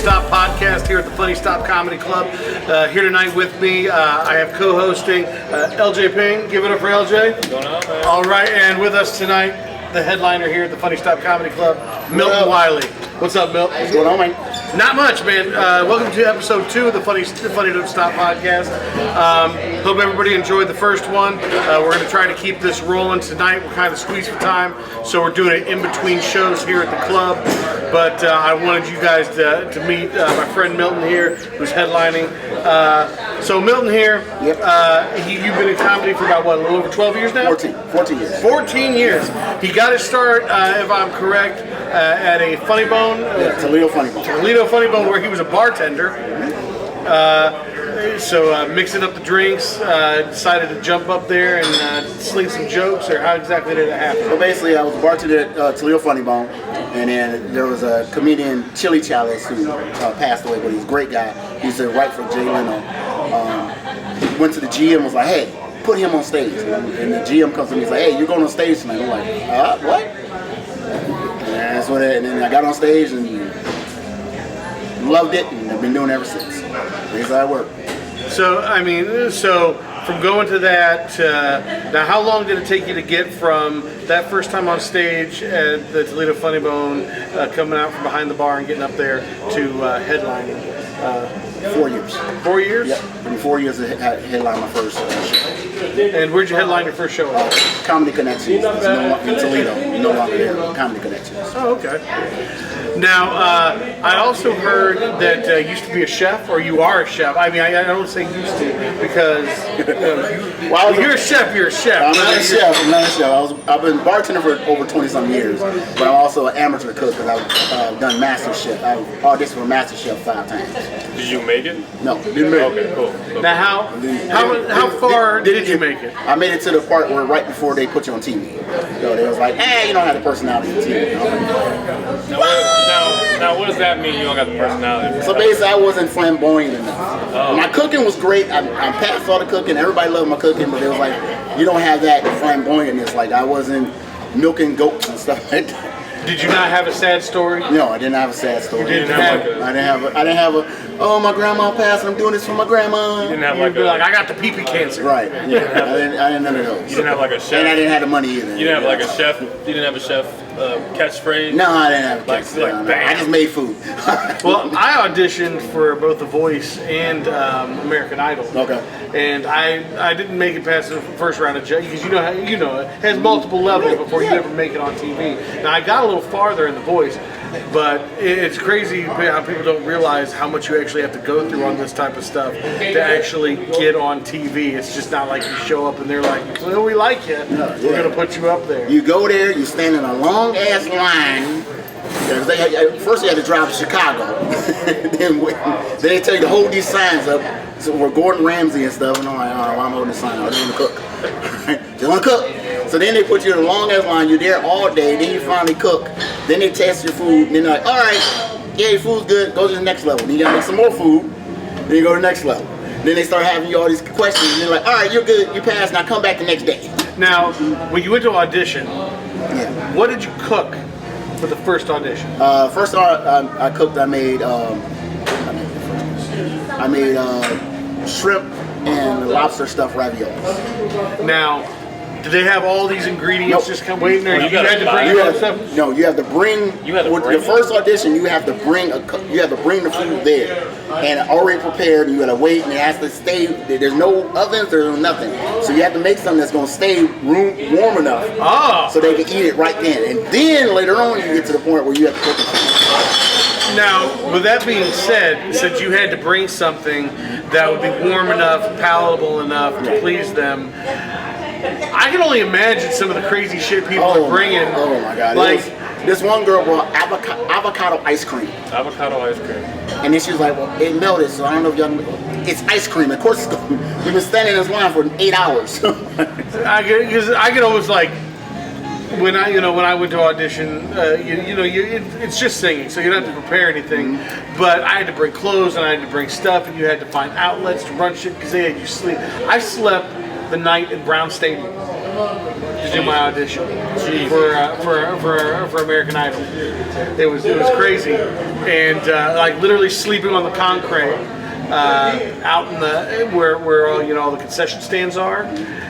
Stop podcast here at the Funny Stop Comedy Club. Here tonight with me, I have co-hosting LJ Payne. Give it up for LJ. What's going on, man? All right, and with us tonight, the headliner here at the Funny Stop Comedy Club, Milton Wyley. What's up, Milt? What's going on, man? Not much, man. Welcome to episode 2 of the Funny Don't Stop podcast. Hope everybody enjoyed the first one. We're going to try to keep this rolling tonight. We're kind of squeezed for time, so we're doing it in between shows here at the club. But I wanted you guys to meet my friend Milton here, who's headlining. So Milton here, Yep. You've been in comedy for about, what, a little over 12 years now? 14 years. 14 years. He got his start, if I'm correct, at a Funny Bone. Toledo Funny Bone. Toledo Funny Bone, where he was a bartender. So mixing up the drinks, decided to jump up there and sling some jokes, or how exactly did it happen? So basically, I was a bartender at Toledo Funny Bone, and then there was a comedian, Chili Chalice, who passed away, but he was a great guy. He used to write for Jay Leno. Went to the GM and was like, hey, put him on stage. And the GM comes to me and he's like, hey, you're going on stage tonight. I'm like, what? And that's what and then I got on stage and loved it, and I've been doing it ever since. That's how it worked. So, I mean, from going to that, now how long did it take you to get from that first time on stage at the Toledo Funny Bone, coming out from behind the bar and getting up there, to headlining? 4 years. 4 years? Yep. In 4 years, I headlined my first show. And where'd you headline your first show at? Comedy Connections. It's in Toledo. No longer there. Comedy Connections. Oh, okay. Now, I also heard that you used to be a chef, or you are a chef. I mean, I don't say used to, because you're a chef, you're a chef. I'm not a chef. I've been bartending for over 20-some years, but I'm also an amateur cook because I've done Master Chef. I've auditioned for Master Chef 5 times. Did you make it? No, didn't make it. Okay, cool. Now, how far did you make it? I made it to the part where right before they put you on TV. So they was like, you don't have the personality for TV. Now, what does that mean? You don't got the personality? So basically, I wasn't flamboyant enough. My cooking was great. I passed all the cooking. Everybody loved my cooking, but it was like, you don't have that flamboyantness. Like, I wasn't milking goats and stuff like that. Did you not have a sad story? No, I didn't have a sad story. You didn't have I didn't have a. Oh, my grandma passed, and I'm doing this for my grandma. You didn't have You'd be like, I got the pee-pee cancer. Right. Yeah. I didn't none of those. You didn't have like a chef. And I didn't have the money either. You didn't have like a chef. You didn't have a chef catchphrase. No, I didn't have a catchphrase. Like, I just made food. Well, I auditioned for both The Voice and American Idol. Okay. And I didn't make it past the first round of judging, because you know it has multiple levels before you ever make it on TV. Now, I got a little farther in The Voice, but it's crazy how people don't realize how much you actually have to go through on this type of stuff to actually get on TV. It's just not like you show up and they're like, well, we like you. We're going to put you up there. You go there, you stand in a long ass line. First you had to drive to Chicago. then they tell you to hold these signs up. So we're Gordon Ramsay and stuff, and I'm like, why am I holding the sign up? I just want to cook. Just want to cook. So then they put you in a long ass line. You're there all day. Then you finally cook. Then they test your food. And then they're like, all right, yeah, your food's good. Go to the next level. Then you gotta make some more food. Then you go to the next level. Then they start having you all these questions. And they're like, all right, you're good. You passed. Now come back the next day. Now, when you went to audition, what did you cook for the first audition? First I cooked. I made shrimp and lobster stuffed raviolis. Now, do they have all these ingredients just come waiting there? You You had to bring your own stuff? No, you have to bring. With the first audition, you have to bring the food there, and already prepared. And you got to wait, and it has to stay. There's no ovens, there's nothing. So you have to make something that's going to stay warm enough, so they can eat it right then. And then later on, you get to the point where you have to cook it. Now, with that being said, since you had to bring something that would be warm enough, palatable enough to please them, I can only imagine some of the crazy shit people are bringing. Oh my God! Like, this one girl brought avocado ice cream. Avocado ice cream. And then she was like, well, it melted, so I don't know if y'all know. It's ice cream. Of course, we've been standing in this line for 8 hours. I get almost like, when I went to audition, it's just singing, so you don't have to prepare anything. But I had to bring clothes and I had to bring stuff, and you had to find outlets to run shit because they had you sleep. I slept the night at Brown Stadium. to do my audition for American Idol. It was crazy, and like literally sleeping on the concrete out in the where all the concession stands are.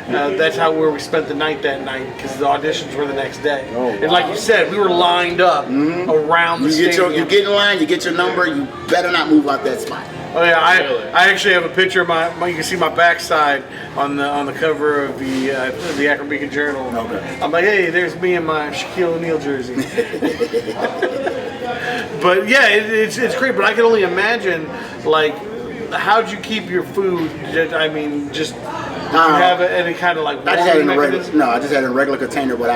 That's where we spent the night that night because the auditions were the next day. Oh, wow. And like you said, we were lined up around the stadium. You get in line, you get your number, you better not move out that spot. Oh yeah, I actually have a picture of my you can see my backside on the cover of the Akron Beacon Journal. Okay. I'm like, hey, there's me in my Shaquille O'Neal jersey. But yeah, it's great. But I can only imagine, like, how'd you keep your food? I mean, just did you have any kind of like I just had it in a mechanism? regular. No, I just had it in a regular container, but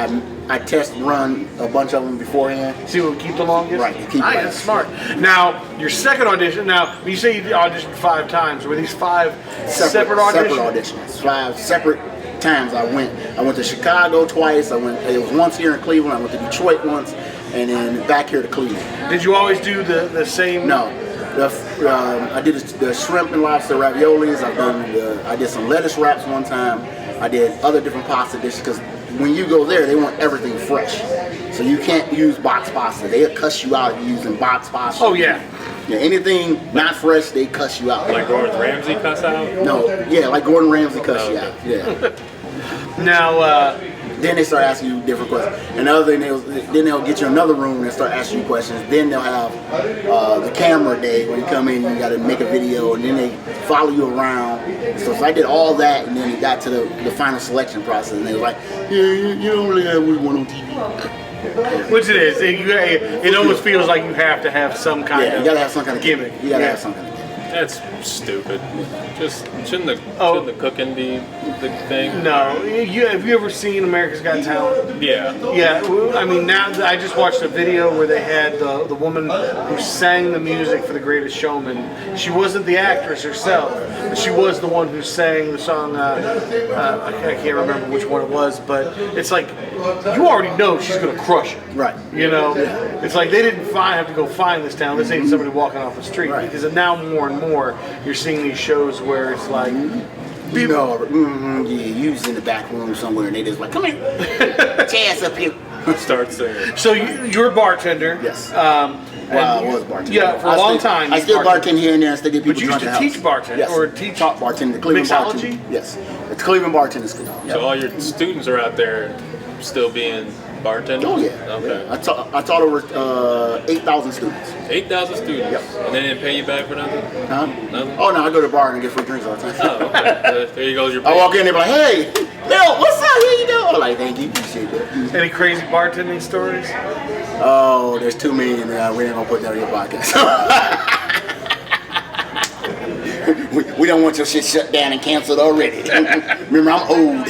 I test run a bunch of them beforehand. See what would keep the longest? Right, keep it. That's smart. Now, your second audition, now, you say you auditioned 5 times. Were these 5 separate auditions? Separate auditions. 5 separate times I went. I went to Chicago twice. It was once here in Cleveland. I went to Detroit once, and then back here to Cleveland. Did you always do the same? No. I did the shrimp and lobster raviolis. I did some lettuce wraps one time. I did other different pasta dishes because when you go there, they want everything fresh. So you can't use box pasta. They'll cuss you out if you're using box pasta. Oh yeah. Yeah, anything not fresh, they cuss you out. Like Gordon Ramsay cuss out? No, yeah, like Gordon Ramsay cuss you out. Yeah. Now, Then they start asking you different questions. And the other thing, then they'll get you another room and start asking you questions. Then they'll have the camera day when you come in, you got to make a video, and then they follow you around. So I did all that, and then it got to the final selection process, and they were like, yeah, you don't really have what you want on TV. which it is. It almost feels like you have to have some kind of you got to have some kind of gimmick. You got to have some kind of gimmick. That's stupid. Just shouldn't the cooking be the thing? No. Have you ever seen America's Got Talent? Yeah. Yeah, I mean, now I just watched a video where they had the woman who sang the music for The Greatest Showman. She wasn't the actress herself, but she was the one who sang the song. I can't remember which one it was, but it's like you already know she's gonna crush it. Right. You know, it's like they didn't have to go find this talent. This ain't somebody walking off the street. Right. Because now more and more you're seeing these shows where it's like. You know, yeah, you was in the back room somewhere, and they just like, come here, chance up here. Start singing. So you're a bartender. Yes. Well, I was bartending. Yeah, for a long time. I still bartend here and there and still get people But you used drunk to at the teach house. bartend Yes. or teach taught bartending. The Cleveland mixology? bartending. Yes. The Cleveland bartending school. So Yep. all your students are out there still being bartenders? Oh yeah. Okay. I taught over 8,000 students. 8,000 students? Yep. And they didn't pay you back for nothing? Huh? Nothing? Oh no, I go to the bar and get free drinks all the time. Oh, okay. There you goes your I pay. walk in, they're like, hey, Bill, what's up? Here you go. I'm like, thank you, appreciate that. Any crazy bartending stories? Oh, there's too many, and we ain't gonna put that on your podcast. we don't want your shit shut down and canceled already. Remember, I'm old.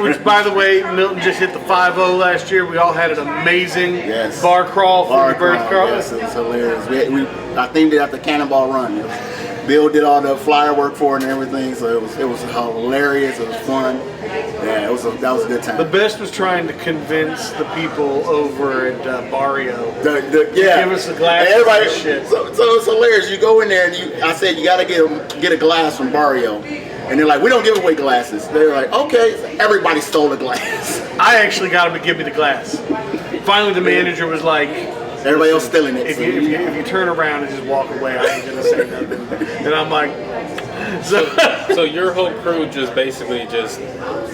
Which, by the way, Milton just hit the 5-0 last year. We all had an amazing bar crawl for your birth crawl. Yes, it was hilarious. I themed it after Cannonball Run. Bill did all the flyer work for it and everything, so it was hilarious. It was fun. Yeah, that was a good time. The best was trying to convince the people over at Barrio. Yeah, give us a glass of everybody. this shit. So it's hilarious. You go in there and I said you got to get a glass from Barrio, and they're like, we don't give away glasses. They're like, okay. So everybody stole a glass. I actually got him to give me the glass. Finally, the manager was like, everybody else stealing it. If you turn around and just walk away, I ain't gonna say nothing. And I'm like, so your whole crew just basically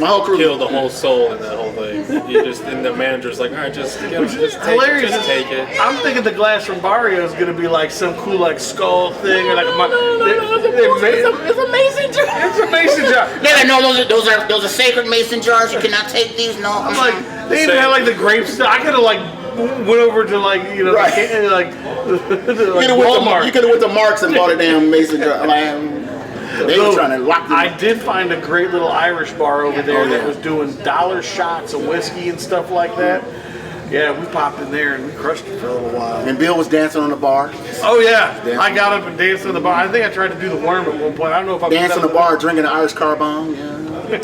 my whole crew killed the whole soul in that whole thing. And the manager's like, all right, just hilarious. Just take it. I'm thinking the glass from Barrio is gonna be like some cool like skull thing or like it's a mason jar. It's a mason jar. No, those are sacred mason jars. You cannot take these. No. I'm like, they even had like the grape stuff. I could have like went over to like Right. Walmart. You could have went to Mark's and bought a damn mason jar. They were trying to lock them. I did find a great little Irish bar over there that was doing dollar shots of whiskey and stuff like that. Yeah, we popped in there and we crushed it for a little while. And Bill was dancing on the bar. Oh yeah, I got up and danced on the bar. I think I tried to do the worm at one point. I don't know if I danced on the bar, drinking an Irish car bomb. Yeah.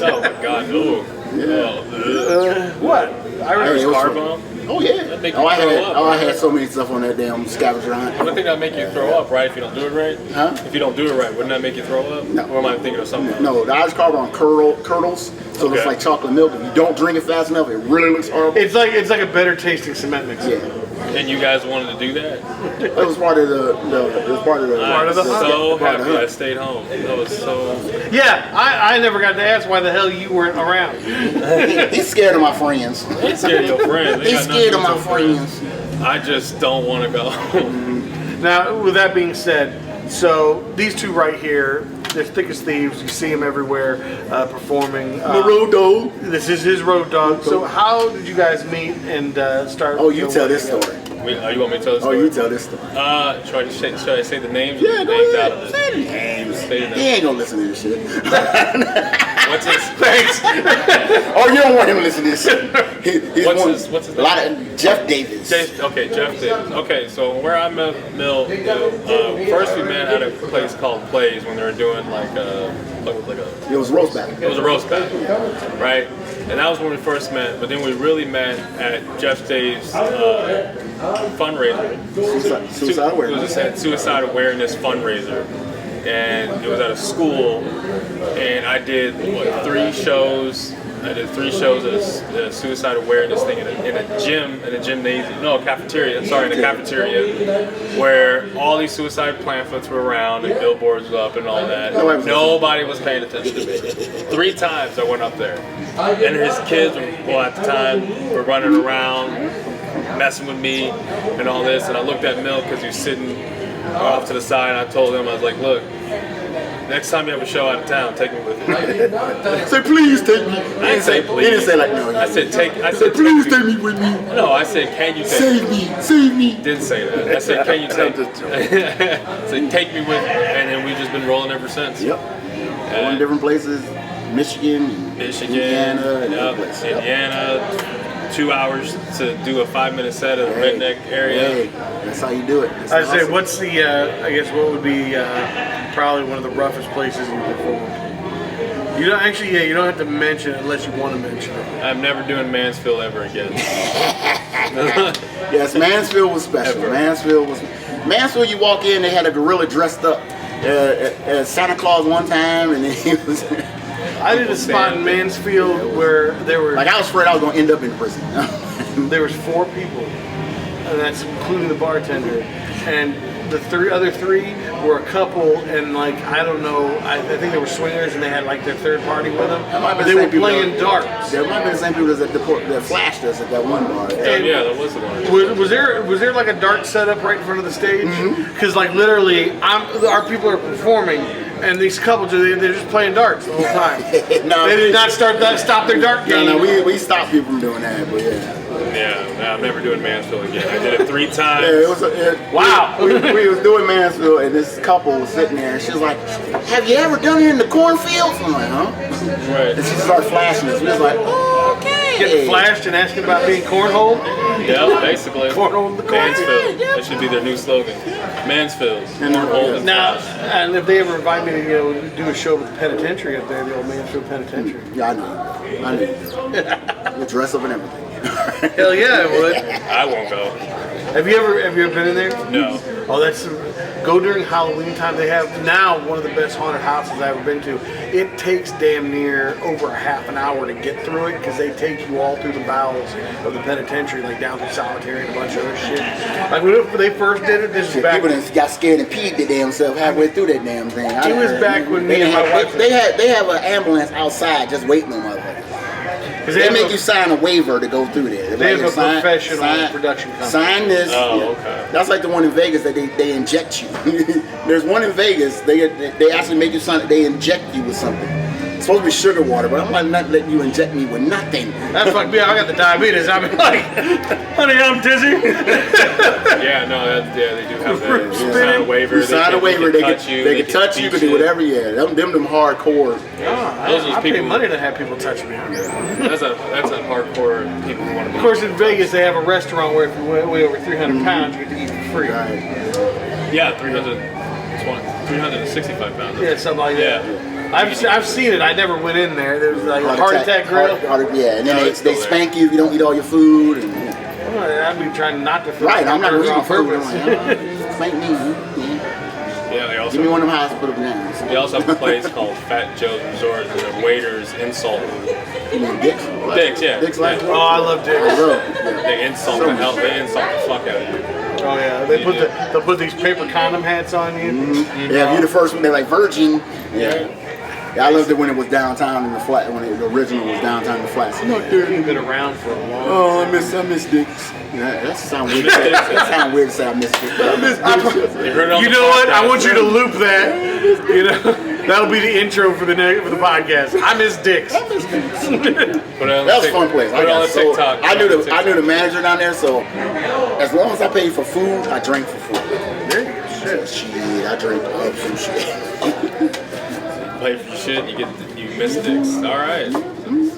Oh my God! Ooh. Yeah. What? Irish car bomb? Oh yeah. I had so many stuff on that damn scavenger hunt. I think that make you throw up, right? If you don't do it right. Huh? If you don't do it right, wouldn't that make you throw up? No. Or am I thinking of something else? No, the Irish car bomb curdles. So it looks like chocolate milk. If you don't drink it fast enough, it really looks horrible. It's like a better tasting cement mix. Yeah. And you guys wanted to do that? It was part of the Part of the I'm so part of the happy I hunt. stayed home. That was so. Yeah, I never got to ask why the hell you weren't around. He's scared of my friends. He's scared of your friends. They He's got nothing scared to of do my with your friends. I just don't want to go. Now, with that being said, so these two right here, they're thick as thieves. You see them everywhere performing. My road dog. This is his road dog. So how did you guys meet and start? Oh, you tell this story. You want me to tell the Oh, story? you tell this story. Should I say the names? Yeah, the go names ahead. out of Say it. the names. Say the He names. ain't gonna listen to this shit. What's his? Thanks. Oh, you don't want him to listen to this shit. He's What's his a lot of Jeff Davis. Jeff Davis. Okay, so where I met Mill, first we met at a place called Plays when they were doing like a It was roast battle. it was a roast battle, right? And that was when we first met. But then we really met at Jeff Davis' fundraiser. Suicide It awareness. was a suicide awareness fundraiser, and it was at a school. And I did 3 shows. I did 3 shows at a suicide awareness thing in a gymnasium, no, cafeteria, in a cafeteria, where all these suicide pamphlets were around and billboards were up and all that. Nobody was paying attention to me. 3 times I went up there. And his kids, at the time, were running around, messing with me and all this. And I looked at Mill because he was sitting off to the side, and I told him, I was like, look, next time you have a show out of town, take me with you. Say please take me. I didn't say please. He didn't say like no. I said please take me with me. No, I said can you take Save me, save me. Didn't say that. I said can you take me? I said take me with you, and then we've just been rolling ever since. Yep. Going different places, Michigan, Michigan, Indiana, and other places. Yep. Indiana. 2 hours to do a 5-minute set of the redneck area. Hey, that's how you do it. That's I'd say, awesome. what's the? I guess what would be probably one of the roughest places you performed. You don't actually. Yeah, you don't have to mention it unless you want to mention it. I'm never doing Mansfield ever again. Yes, Mansfield was special. Mansfield. You walk in, they had a gorilla dressed up as Santa Claus one time, and then he was. I did a spot in Mansfield where there were Like I was afraid I was gonna end up in prison. there was 4 people, and that's including the bartender, and the other three were a couple, and like I don't know, I think they were swingers, and they had like their third party with them, but they were playing darts. There might be the same people that flashed us at that one bar. Yeah, that was the one. Was there like a dart set up right in front of the stage? Because like literally, our people are performing, and these couples they're just playing darts the whole time. No, They did not stop their dart game. No, we stopped people from doing that, but yeah. Yeah, I'm never doing Mansfield again. I did it 3 times. Yeah, it was. Wow. We was doing Mansfield, and this couple was sitting there, and she was like, "Have you ever done it in the cornfields?" I'm like, "Huh?" Right. And she started flashing us. We was like, "Oh, okay." Getting flashed and asking about being cornhole. Yeah, basically. Cornhole in the corner. Mansfield. That should be their new slogan. Mansfield. Cornhole and Now, flash. and if they ever invite me to do a show with the penitentiary up there, the old Mansfield Penitentiary. Yeah, I know. We'll dress up and everything. Hell yeah, I would. I won't go. Have you ever been in there? No. Oh, go during Halloween time. They have now one of the best haunted houses I've ever been to. It takes damn near over a half an hour to get through it because they take you all through the bowels of the penitentiary, like down through solitary and a bunch of other shit. Like when they first did it, this is back. People done got scared and peed their damn self halfway through that damn thing. It was back when me and my wife. They have an ambulance outside just waiting on motherfuckers. They make you sign a waiver to go through there. They have a professional production company. Sign this. Oh, okay. That's like the one in Vegas that they inject you. There's one in Vegas. They actually make you sign. They inject you with something. It's supposed to be sugar water, but I'm not letting you inject me with nothing. That's fucked me up. I got the diabetes. I mean, like, honey, I'm dizzy. Yeah, no, they do have that. You sign a waiver. You sign a waiver. They can touch you. They can beat do whatever. Yeah, them hardcore. Those are I pay people. money to have people touch me. That's a hardcore people who want to be. Of course, in Vegas, they have a restaurant where if you weigh over 300 pounds, you get to eat for free. Right. Yeah, 365 pounds. Yeah, something like that. Yeah. I've seen it. I never went in there. There was like a heart attack grill. Yeah, and then No, they spank you if you don't eat all your food. And, I'd be trying not to feel right, I'm not on eating food. purpose. I'm like, spank me. Yeah, they also Give me one of them hospital bananas. We also have a place called Fat Joe's Resort, and the waiters insult me. You mean Dick's? Dick's, yeah. Dick's like Oh, I love I Dick's. love it. They insult the hell. They insult the fuck out of you. Oh yeah, they'll put these paper condom hats on you. Yeah, if you're the first one, they're like virgin. Yeah. Yeah, I loved it when it was downtown in the flat, when the original was downtown in the flats. You've been around for a long. Oh, I miss Dick's. Yeah, that sounds weird. That sounds weird to say I miss Dick's. But I miss Dick's. You know what? I want you to loop that. You know, that'll be the intro for the podcast. I miss Dick's. That was a fun place. Put it on TikTok. I knew the manager down there, so as long as I paid for food, I drank for food. There you go. Shit, I drank up some shit. Pay for your shit, you miss Dick's. All right.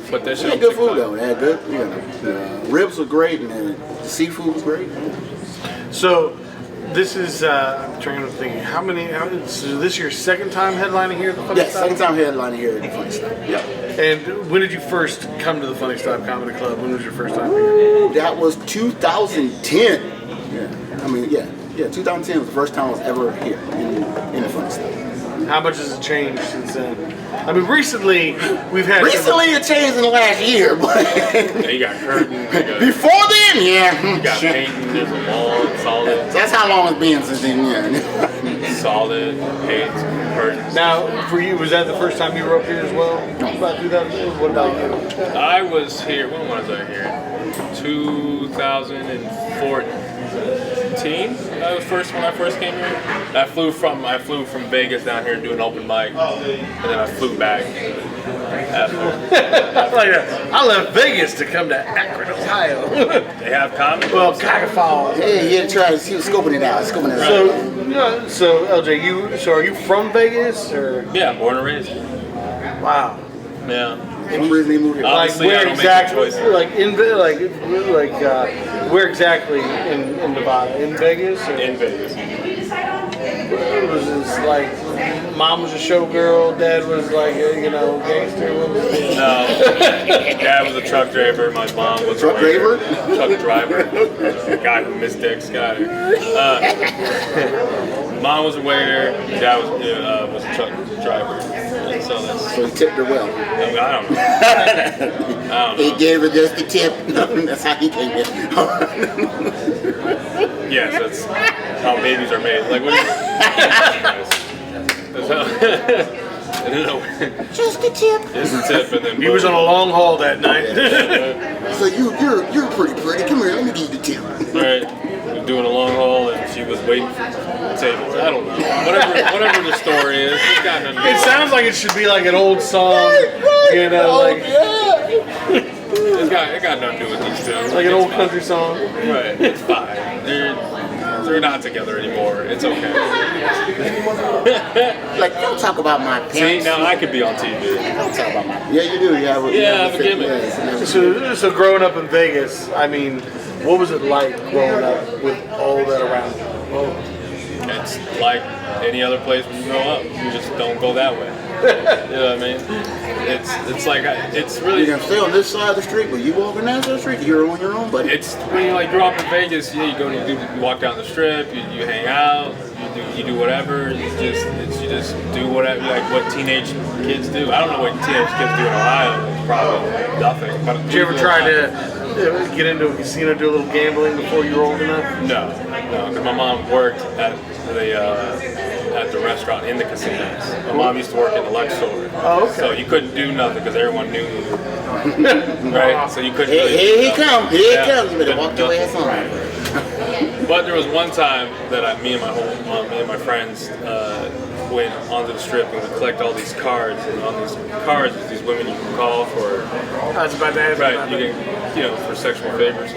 Put that shit They on had good TikTok. food though. They had good. You know, the ribs were great, and the seafood was great. So, this is I'm trying to think. So this your second time headlining here at the Funny Yes, Stop? second time headlining here at the Funny Stop. Yeah. And when did you first come to the Funny Stop Comedy Club? When was your first time here? That was 2010. Yeah. I mean, yeah, 2010 was the first time I was ever here in the Funny Stop. How much has it changed since then? I mean, recently we've had. Recently, it changed in the last year, but Yeah, you got curtains. before then, yeah. You got painting. There's a wall. It's solid. That's how long it's been since then, yeah. Solid paint. Curtains. Now, for you, was that the first time you were up here as well? About 2000? What about you? I was here. When was I here? 2014. That was when I first came here. I flew from Vegas down here to do an open mic, and then I flew back after. I left Vegas to come to Akron, Ohio. They have comedy. Well, Cuyahoga Falls. Yeah, he had tried. He was scoping it out. So LJ, are you from Vegas or? Yeah, born and raised. Wow. Yeah. Some reason he moved here. Honestly, I where don't make exactly? good choices. Where exactly in Nevada? In Vegas? Or? In Vegas. Was this like mom was a showgirl, dad was like a, gangster? What was it? No, dad was a truck driver. My mom was Truck a waiter. driver? Truck driver. A guy who missed Dick's got her. Mom was a waiter. Dad was a truck driver. And so So he tipped her well. I don't know. He gave her just the tip. That's how he came in. Yes, that's how babies are made. Like what? I don't know. Just the tip. It's the tip, and then He was on a long haul that night. So you're pretty. Come here, let me give you the tip. Right. We were doing a long haul, and she was waiting for tables. I don't know. Whatever the story is, it's got nothing to do It with sounds like it should be like an old song, it got nothing to do with these two. like an old country song. Right. It's fine. They're not together anymore. It's okay. Like, don't talk about my See, parents. now I could be on TV. Don't talk about my. Yeah, you do. Yeah, I have a gimmick. So growing up in Vegas, I mean, what was it like growing up with all that around you? It's like any other place when you grow up. You just don't go that way. You know what I mean? It's like it's really. You're gonna stay on this side of the street, but you walk on that side of the street, you're on your own, buddy. It's when you like grow up in Vegas. Yeah, you walk down the strip. You hang out. You do whatever. You just do whatever like what teenage kids do. I don't know what teenage kids do in Ohio. Probably nothing. But Did you ever try to get into a casino, do a little gambling before you were old enough? No, because my mom worked at the restaurant in the casinos. My mom used to work in the lunch store. Oh, okay. So you couldn't do nothing because everyone knew you. Right? So you couldn't really Here do he nothing. comes. Here Yeah. he comes. You better walk your ass on. But there was one time that me and my friends went onto the strip and we collect all these cards, and on these cards there's these women you can call for. I was about to ask Right, about you that. can, for sexual favors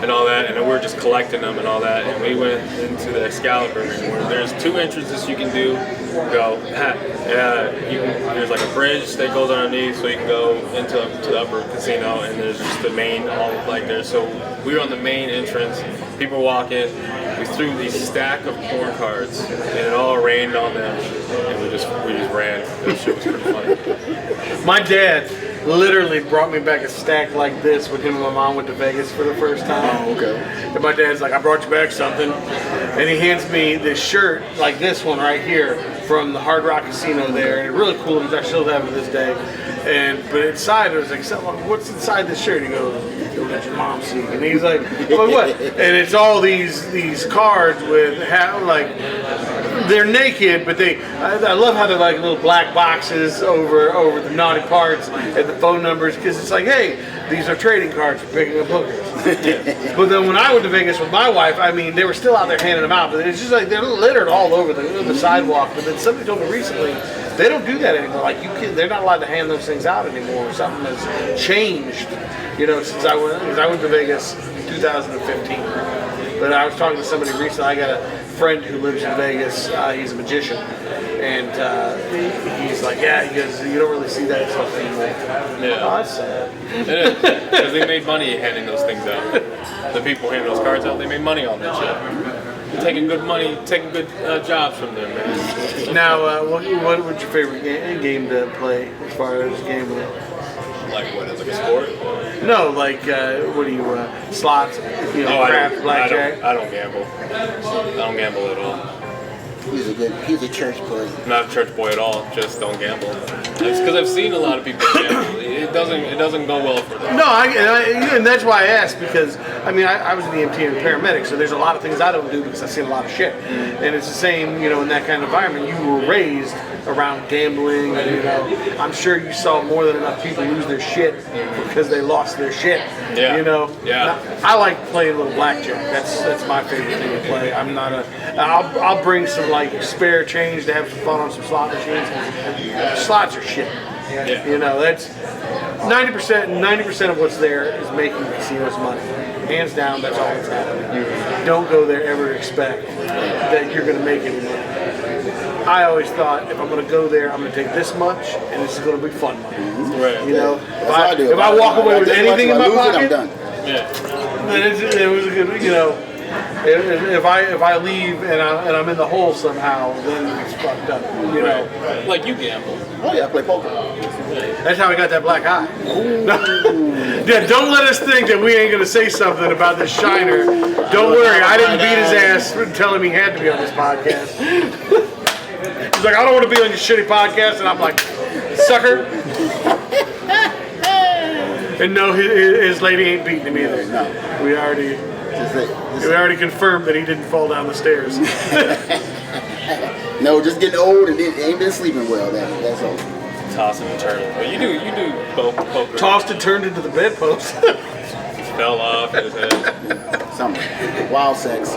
and all that, and we were just collecting them and all that, and we went into the Excalibur where there's two entrances you can do. There's like a bridge that goes underneath, so you can go into the upper casino, and there's just the main there. So we were on the main entrance. People were walking. We threw these stack of porn cards, and it all rained on them, and we just ran. That shit was pretty funny. My dad literally brought me back a stack like this when him and my mom went to Vegas for the first time. Oh, okay. And my dad's like, I brought you back something. And he hands me this shirt, like this one right here, from the Hard Rock Casino there, and really cool. I still have it to this day. But inside it was like, what's inside this shirt? He goes, "Let your mom see." And he's like, "Well, what?" And it's all these cards with they're naked, but I love how they're like little black boxes over the naughty parts and the phone numbers, because it's like, hey, these are trading cards for picking up hookers. But then when I went to Vegas with my wife, I mean, they were still out there handing them out, but it's just like they're littered all over the sidewalk. But then somebody told me recently they don't do that anymore. Like they're not allowed to hand those things out anymore. Something has changed, since I went to Vegas 2015. But I was talking to somebody recently. I got a friend who lives in Vegas. He's a magician, and he's like, "Yeah," he goes, "You don't really see that stuff anymore." Yeah. Oh, that's sad. It is, because they made money handing those things out. The people handing those cards out, they made money on that shit. Taking good jobs from them, man. Now, what would your favorite game to play as far as gambling? Like what? As like a sport? No, like what do you slots? Craft, blackjack. I don't gamble. I don't gamble at all. He's a church boy. Not a church boy at all. Just don't gamble. It's because I've seen a lot of people gamble. It doesn't go well for them. No, and that's why I asked, because I mean I was an EMT and paramedic, so there's a lot of things I don't do because I've seen a lot of shit. And it's the same, in that kind of environment. You were raised around gambling, and I'm sure you saw more than enough people lose their shit because they lost their shit. Yeah. Yeah. I like playing a little blackjack. That's my favorite thing to play. I'm not I'll bring some spare change to have some fun on some slot machines. Slots are shit. Yeah. That's 90% of what's there is making casinos money. Hands down, that's all that's happening. Don't go there ever to expect that you're going to make any money. I always thought, if I'm going to go there, I'm going to take this much, and this is going to be fun money. Right. If I walk away with anything in my pocket, I'm done. Yeah. then it was a good, if I leave and I'm in the hole somehow, then it's fucked up. Right. Like you gamble. Oh yeah, I play poker. That's how I got that black eye. Yeah, don't let us think that we ain't gonna say something about this Shiner. Don't worry, I didn't beat his ass for telling him he had to be on this podcast. He's like, "I don't want to be on your shitty podcast," and I'm like, "Sucker." And no, his lady ain't beating him either. No. We already confirmed that he didn't fall down the stairs. No, just getting old and ain't been sleeping well. That's all. Tossing and turning. But you do poker. Tossed and turned into the bedpost. Fell off his head. Something. Wild sex.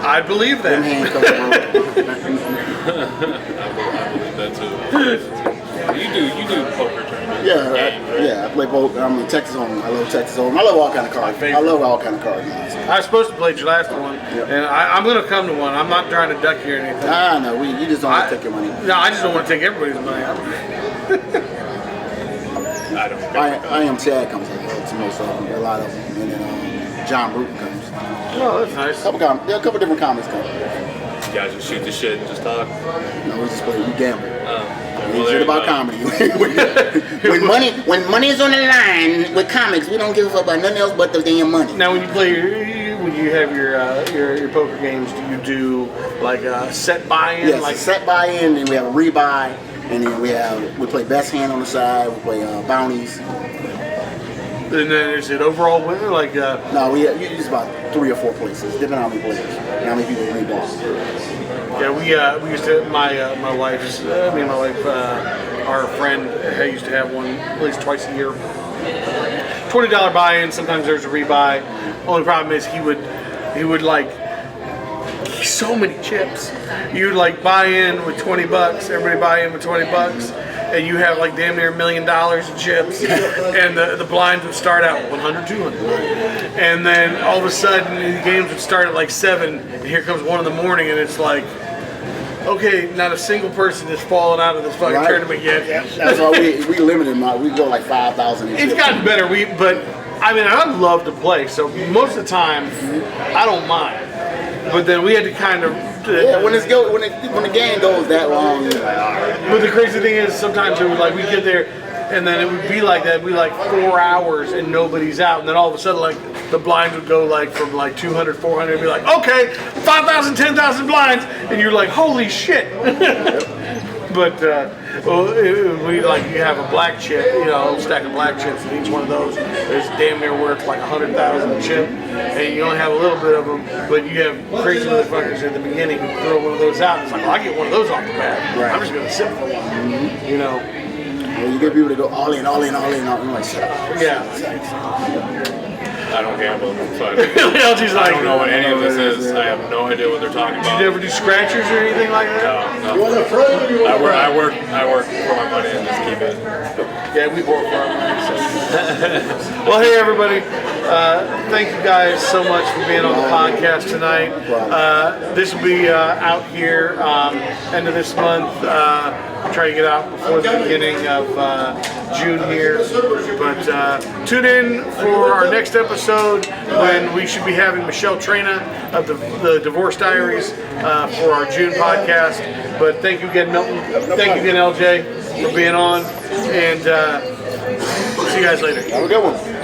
I believe that. Handcuffs broke. I believe that too. You do poker tournaments. Yeah, I play poker. I'm in Texas Hold'em. I love Texas Hold'em. I love all kind of cards. I love all kind of cards. I was supposed to play your last one, and I'm going to come to one. I'm not trying to duck you or anything. No, you just don't want to take your money. No, I just don't want to take everybody's money. I don't. I am Chad comes in to most of them, a lot of them, and then John Bruton comes. Oh, that's nice. A couple different comics come. You guys just shoot the shit and just talk. No, we just play. We gamble. Well, It's shit about comedy. when money is on the line with comics, we don't give a fuck about nothing else but the damn money. Now, when you play when you have your poker games, do you do like a set buy-in? Yes, set buy-in, and we have a rebuy, and then we play best hand on the side. We play bounties. And then is it overall winner? No, we use about 3 or 4 places, depending on how many players and how many people we bought. Yeah, we used to. My wife's me and my wife, our friend, used to have one at least twice a year. $20 buy-in. Sometimes there's a rebuy. Only problem is he would so many chips. You'd buy in with $20. Everybody buy in with $20. And you have damn near $1 million in chips, and the blinds would start out 100, 200, and then all of a sudden the games would start at 7, and here comes 1 in the morning, and it's okay, not a single person has fallen out of this fucking tournament yet. Yeah, that's why we limited we go 5,000. It's gotten better, but I mean I love to play, so most of the time I don't mind, but then we had to kind of. When the game goes that long, But the crazy thing is, sometimes it was we get there, and then it would be like that. It'd be like 4 hours and nobody's out, and then all of a sudden, like the blinds would go like from like 200, 400, and be like, okay, 5,000, 10,000 blinds, and you're like, holy shit. But we like you have a black chip, you know, a stack of black chips, and each one of those is damn near worth like 100,000 chip, and you only have a little bit of them, but you have crazy motherfuckers at the beginning who throw one of those out. And it's like, well, I get one of those off the bat. Right. I'm just gonna sit for a while, you know. Well, you get people to go all in, all in, all in, all in. Like, shut up. Yeah. I don't gamble, but LG's like, I don't know what any of this is. I have no idea what they're talking about. You never do scratchers or anything like that? No. I work for my money and just keep it. Yeah, we work for our money. So. Well, hey everybody, thank you guys so much for being on the podcast tonight. This will be out here end of this month. Try to get out before the beginning of June here. But tune in for our next episode when we should be having Michelle Trina of the Divorce Diaries for our June podcast. But thank you again, Milton. Thank you again, LJ, for being on. And see you guys later. Have a good one.